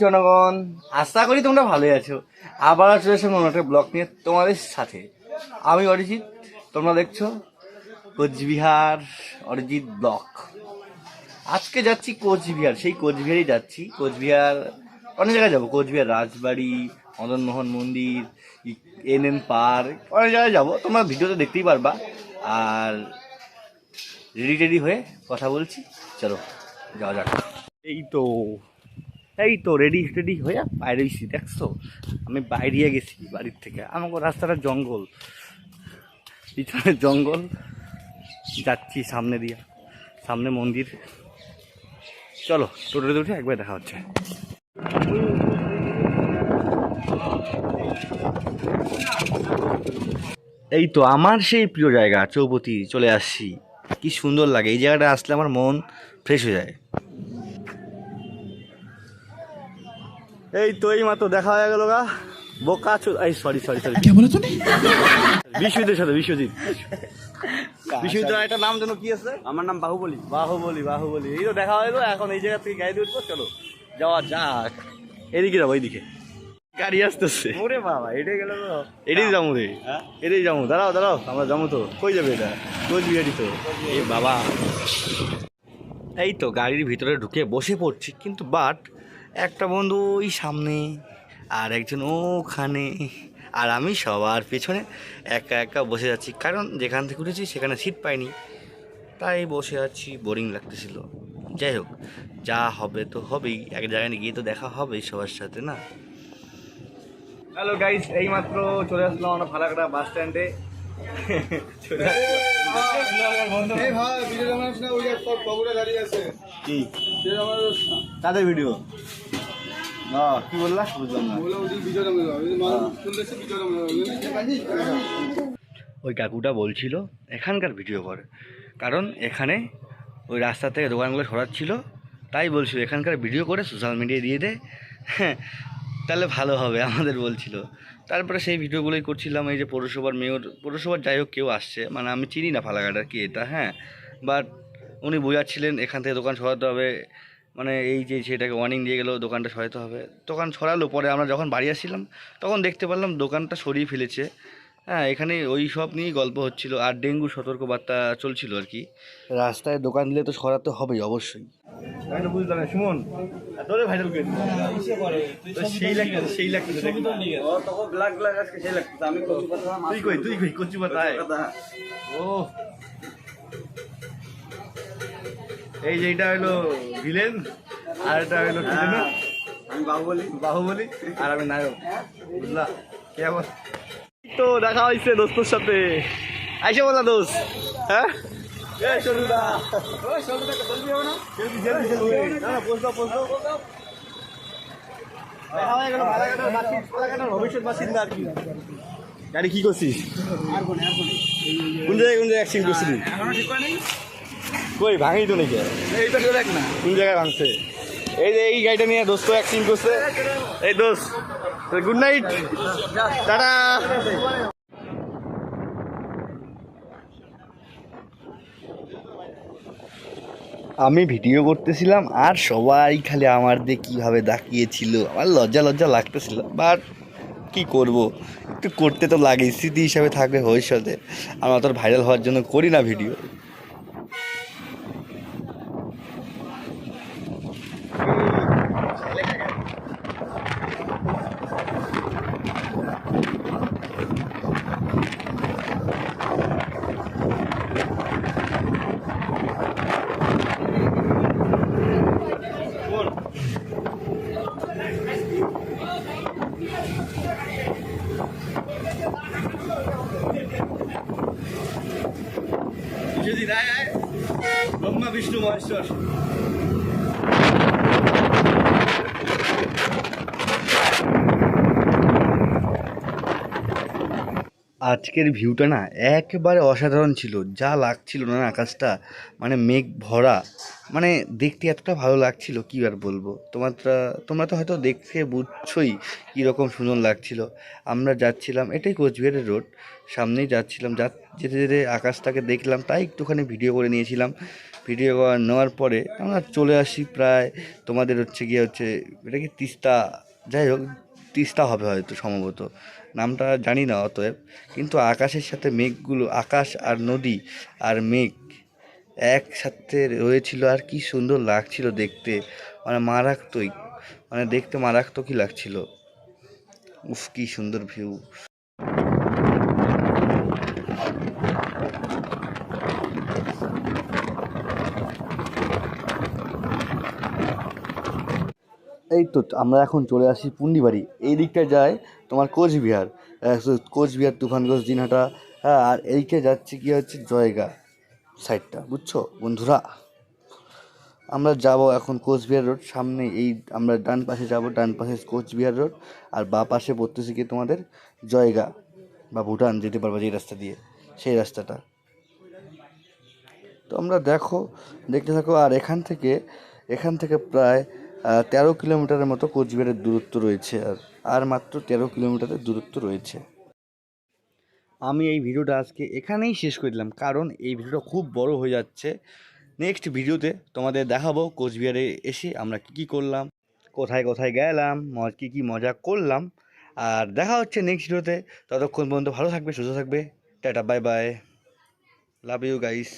জনগণ, আশা করি তোমরা ভালোই আছো। আবার চলে এসে অন্য একটা ব্লগ নিয়ে তোমাদের সাথে। আমি অরিজিৎ, তোমরা দেখছো কোচবিহার অরিজিৎ ব্লগ। আজকে যাচ্ছি কোচবিহার, সেই কোচবিহারই যাচ্ছি। কোচবিহার অনেক জায়গায় যাবো, কোচবিহার রাজবাড়ি, মদনমোহন মন্দির, NN পার্ক, অনেক জায়গায় যাবো, তোমরা ভিডিওতে দেখতেই পারবা। আর রেডি হয়ে কথা বলছি, চলো যাওয়া যাক। এই তো রেডি হয়ে বাইরে গেছি, দেখছো আমি বাইরে গেছি বাড়ির থেকে। আমাকে রাস্তাটা জঙ্গল, পিছনে জঙ্গল, যাচ্ছি সামনে দিয়ে, সামনে মন্দির। চলো টোটোতে উঠে একবার দেখা হচ্ছে। এই তো আমার সেই প্রিয় জায়গা চৌপতি, চলে আসছি। কি সুন্দর লাগে এই জায়গাটা আসলে, আমার মন ফ্রেশ হয়ে যায়। এই তো এই মাত্র দেখা হয়ে গেল গা বোকা এই সরি বিশ্বজিতের সাথে। বিশ্বজিৎ একটা নাম যেন কি আছে? আমার নাম বাহুবলী। এই তো দেখা হলো। এখন এই জায়গা থেকে গাড়ি উঠবো, চলো যাওয়া যাক। এদিকে যাবো, এইদিকে গাড়ি আসতেছে। ওরে বাবা, এটা গেল তো। এটাই যাবো রে, এটাই যাবো। দাঁড়াও আমরা যাবো তো। কই যাবে এটা? কোচবিহারি তো। এই বাবা, এই তো গাড়ির ভিতরে ঢুকে বসে পড়ছি, কিন্তু বাট একটা বন্ধু ওই সামনে আর একজন ওখানে, আর আমি সবার পেছনে একা একা বসে যাচ্ছি। কারণ যেখান থেকে উঠেছি সেখানে সিট পাইনি, তাই বসে আছি, বোরিং লাগতেছিল। যাই হোক, যা হবে তো হবেই, এক জায়গায় গিয়ে তো দেখা হবেই সবার সাথে, না? হ্যালো গাইস, এইমাত্র চলে আসলাম আমরা ফালাকাটা বাস স্ট্যান্ডে। কি কাদের ভিডিও? কি বললা? বুঝলাম না। ওই কাকুটা বলছিল এখানকার ভিডিও করে, কারণ এখানে ওই রাস্তা থেকে দোকানগুলো সরাচ্ছিল, তাই বলছিল এখানকার ভিডিও করে সোশ্যাল মিডিয়ায় দিয়ে দে, হ্যাঁ তাহলে ভালো হবে আমাদের বলছিল। তারপরে সেই ভিডিওগুলোই করছিলাম। এই যে পৌরসভার মেয়র, পৌরসভার যাই হোক কেউ আসছে, মানে আমি চিনি না ফালাকাটার কি এটা, হ্যাঁ, বাট উনি বোঝাচ্ছিলেন এখান থেকে দোকান সরাতে হবে, মানে এই যে সেটাকে ওয়ার্নিং দিয়ে গেলো দোকানটা সরাতে হবে। দোকান সরালো, পরে আমরা যখন বাড়ি আসছিলাম তখন দেখতে পারলাম দোকানটা সরিয়ে ফেলেছে। হ্যাঁ, এখানে ওই সব নিয়েই গল্প হচ্ছিল, আর ডেঙ্গু সতর্কবার্তা চলছিল আর কি। রাস্তায় দোকান দিলে তো সরাতে হবেই অবশ্যই। আমি বুঝলাম না সুমন, তোরে ভাইরাল করে সেই লাগছে তুই কই কচি পাতায়। ও এই যে এটা হলো ভিলেন, আর এটা হলো আমি বাহুবলী, আর আমি নায়ক, বুঝলা? কেমন তো দেখা হয়েছে দোস্তর সাথে, আইসে বলা দোস্ত। হ্যাঁ ভবিষ্যৎ বাসিন্দা আর কি। গাড়ি কি করছিস? কোন জায়গায় অ্যাক্সিডেন্ট করছিলি? কই ভাঙি তো নাকি? কোন জায়গায় ভাঙছে? এই যে এই গাড়িটা নিয়ে দোস্ত অ্যাক্সিডেন্ট করছে। এই দোস্ত গুড নাইট, টাটা। আমি ভিডিও করতেছিলাম আর সবাই খালি আমার দিয়ে কীভাবে তাকিয়েছিল, আমার লজ্জা লাগতেছিল, বাট কি করব, একটু করতে তো লাগে, স্মৃতি হিসাবে থাকবে ভবিষ্যতে। আমরা তো ভাইরাল হওয়ার জন্য করি না ভিডিও। যদি রায় আয় ব্রহ্মা বিষ্ণু মহেশ্বর। আজকের ভিউটা না একেবারে অসাধারণ ছিল, যা লাগছিল না আকাশটা, মানে মেঘ ভরা, মানে দেখতে এতটা ভালো লাগছিল কি আর বলবো। তোমরা তো হয়তো দেখে বুঝছোই কীরকম সুন্দর লাগছিল। আমরা যাচ্ছিলাম, এটাই কোচবিহারের রোড, সামনেই যাচ্ছিলাম, যেতে যেতে আকাশটাকে দেখলাম, তাই একটুখানি ভিডিও করে নিয়েছিলাম। ভিডিও নেওয়ার পরে আমরা চলে আসি প্রায়, তোমাদের হচ্ছে এটা কি তিস্তা, যাই হোক তিস্তা হবে হয়তো সম্ভবত, নামটা জানি না অতএব। কিন্তু আকাশের সাথে মেঘগুলো, আকাশ আর নদী আর মেঘ একসাথে রয়েছিল, আর কি সুন্দর লাগছিল দেখতে, মানে মারাত্মক, মানে দেখতে মারাত্মকই লাগছিল। উফ, কি সুন্দর ভিউ। এই তো আমরা এখন চলে আসি পুন্ডিবাড়ি, এই দিকটা যায় তোমার কোচবিহার, কোচবিহার তুফানগঞ্জ দিনহাটা, হ্যাঁ, আর এইটা যাচ্ছে কি হচ্ছে জয়গা সাইডটা, বুঝছো বন্ধুরা। আমরা যাব এখন কোচবিহার রোড, সামনে এই আমরা ডান পাশে যাব, ডান পাশে কোচবিহার রোড, আর বাঁ পাশে পড়তেছে কি তোমাদের জয়গা বা ভুটান যেতে পারবা যে রাস্তা দিয়ে, সেই রাস্তাটা। তো আমরা দেখতে থাকো। আর এখান থেকে প্রায় 13 কিলোমিটারের মতো কোচবিহারের দূরত্ব রয়েছে, আর মাত্র 13 কিলোমিটারের দূরত্ব রয়েছে। আমি এই ভিডিওটা আজকে এখানেই শেষ করে দিলাম, কারণ এই ভিডিওটা খুব বড় হয়ে যাচ্ছে। নেক্সট ভিডিওতে তোমাদের দেখাবো কোচবিহারে এসে আমরা কী করলাম, কোথায় কোথায় গেলাম, কী কী মজা করলাম। আর দেখা হচ্ছে নেক্সট ভিডিওতে। ততক্ষণ পর্যন্ত ভালো থাকবে, সুস্থ থাকবে। Tata, bye bye, love you guys.